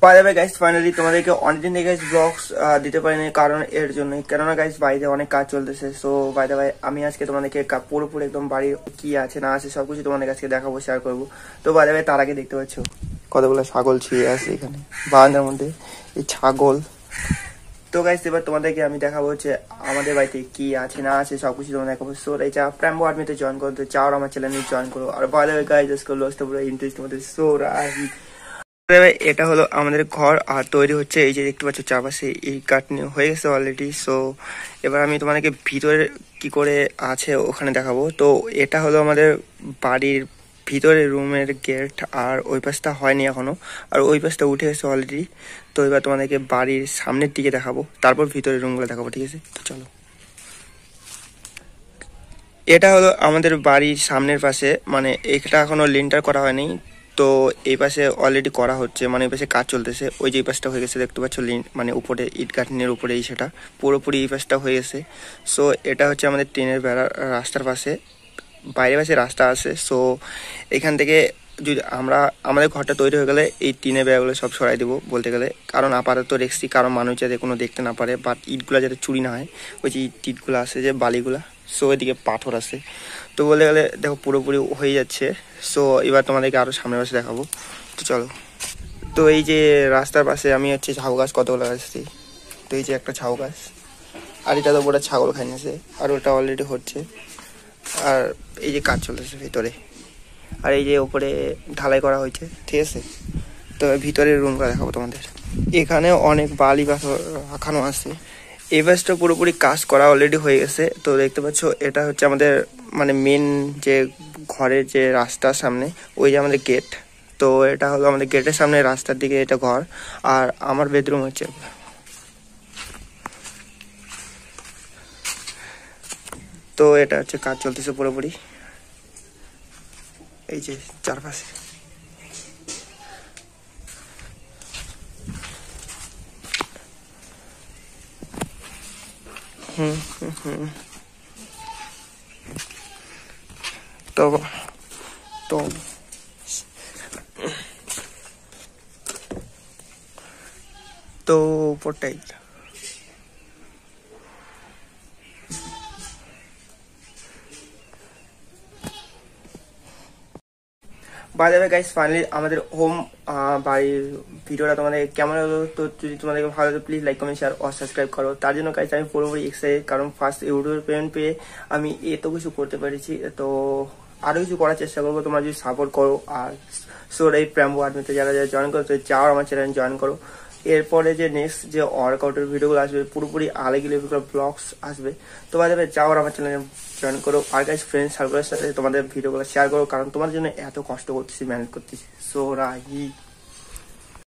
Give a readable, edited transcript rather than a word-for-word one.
By the way guys, finally তোমাদেরকে অনেকদিন থেকে গাইস ব্লগস দিতে পারিনি, কারণ এর জন্যই, কেননা গাইস বাড়িতে অনেক কাজ চলতেছে। সো বাই দ্য ওয়ে আমি আজকে তোমাদেরকে পুরোপুরি একদম বাড়ির কি আছে না আছে সবকিছু তোমাদের কাছে দেখাবো, শেয়ার করবো। তো বাই দ্য ওয়ে তার আগে দেখতে পাচ্ছ কতগুলো ছাগল ছিঁড়ে আছে এখানে বারান্দার মধ্যে, এই ছাগল। তো গাইস এবার তোমাদেরকে আমি দেখাবো হচ্ছে আমাদের বাড়িতে কি আছে না আছে সবকিছু তোমাদের দেখাবো। সো এই প্র্যাম্বো আর্মিতে জয়েন করতে চাও আমার চ্যানেলে জয়েন করো। আর বাই দ্য ওয়ে গাইস আজকে লস্ট পুরো ইন্টারেস্ট তোমাদের। সো রাহি এটা হলো আমাদের ঘর আর তৈরি হচ্ছে, এই যে দেখতে পাচ্ছ চারপাশে এই কাঠ হয়ে গেছে অলরেডি। সো এবার আমি তোমাদেরকে ভিতরে কি করে আছে ওখানে দেখাবো। তো এটা হলো আমাদের বাড়ির ভিতরে রুমের গেট, আর ওই পাশটা হয়নি এখনো, আর ওই পাশটা উঠে গেছে অলরেডি। তো এবার তোমাদেরকে বাড়ির সামনের দিকে দেখাবো, তারপর ভিতরের রুমগুলো দেখাবো, ঠিক আছে? চলো। এটা হলো আমাদের বাড়ির সামনের পাশে, মানে এটা এখনো লিন্টার করা হয়নি। তো এই পাশে অলরেডি করা হচ্ছে, মানে এই পাশে কাজ চলতেছে। ওই যে এই পাশটা হয়ে গেছে দেখতে পাচ্ছ, মানে উপরে ইট গাঁথনির উপরেই সেটা পুরোপুরি এই পাশটা হয়ে গেছে। সো এটা হচ্ছে আমাদের ট্রেনের বেড়া রাস্তার পাশে, বাইরে পাশে রাস্তা আছে। সো এখান থেকে যদি আমাদের ঘরটা তৈরি হয়ে গেলে এই টিনের বেড়াগুলো সব সরাই দেবো বলতে গেলে, কারণ আপাতত রেখছি, কারণ মানুষ যাতে কোনো দেখতে না পারে, বাট ইটগুলো যাতে চুরি না হয়। ওই যে ইটগুলো আছে যে বালিগুলা, সো ওইদিকে পাথর আছে। তো বলতে গেলে দেখো পুরোপুরি হয়ে যাচ্ছে। সো এবার তোমাদেরকে আরও সামনের পাশে দেখাবো, তো চলো। তো এই যে রাস্তার পাশে আমি হচ্ছে ঝাউ গাছ কতগুলো লাগাচ্ছি। তো এই যে একটা ঝাউ গাছ, আর এটা তো ওটা ছাগল খাই নিয়েছে, আর ওটা অলরেডি হচ্ছে। আর এই যে কাজ চলতেছে ভিতরে, আর এই যে উপরে ঢালাই করা হয়েছে, ঠিক আছে? তো ভিতরের রুমটা দেখাবো তোমাদের। এখানে অনেক বালি পাথর রাখানো আছে। এই বাসটা পুরোপুরি কাজ করা অলরেডি হয়ে গেছে। তো দেখতে পাচ্ছ এটা হচ্ছে আমাদের মানে মেন যে ঘরের যে রাস্তার সামনে, ওই যে আমাদের গেট। তো এটা হলো আমাদের গেটের সামনে রাস্তার দিকে এটা ঘর, আর আমার বেডরুম হচ্ছে। তো এটা হচ্ছে কাজ চলতেছে পুরোপুরি, এই যে চারপাশে। তো তো তো উপরটাই by the way guys, finally আমাদের হোম বাড়ির ভিডিওটা তোমাদের কেমন হলো। তো যদি তোমাদেরকে ভালো লাগে প্লিজ লাইক কমেন্ট শেয়ার ও সাবস্ক্রাইব করো। তার জন্য গাইস আমি পুরোপুরি এক্সাইটেড, কারণ ফার্স্ট ইউটিউবের পেমেন্ট পেয়ে আমি এত কিছু করতে পেরেছি। তো আরও কিছু করার চেষ্টা করবো, তোমরা যদি সাপোর্ট করো। আর সোর এই প্র্যাম্বো আর্মিতে যারা যারা জয়েন করো, তো যাও আমার চ্যানেল জয়েন করো। এরপরে যে নেক্সট যে ওয়ার্কআউটের ভিডিওগুলো আসবে পুরোপুরি আলাদা লেভেল ব্লগস আসবে। তো বাই দ্য ওয়ে যাও আমার চ্যানেলে জয়েন করো। আর গাইস ফ্রেন্ড সার্কেলের সাথে তোমাদের ভিডিওগুলো শেয়ার করো, কারণ তোমার জন্য এত কষ্ট করতেছি, ম্যানেজ করতেছি। সো রাহি।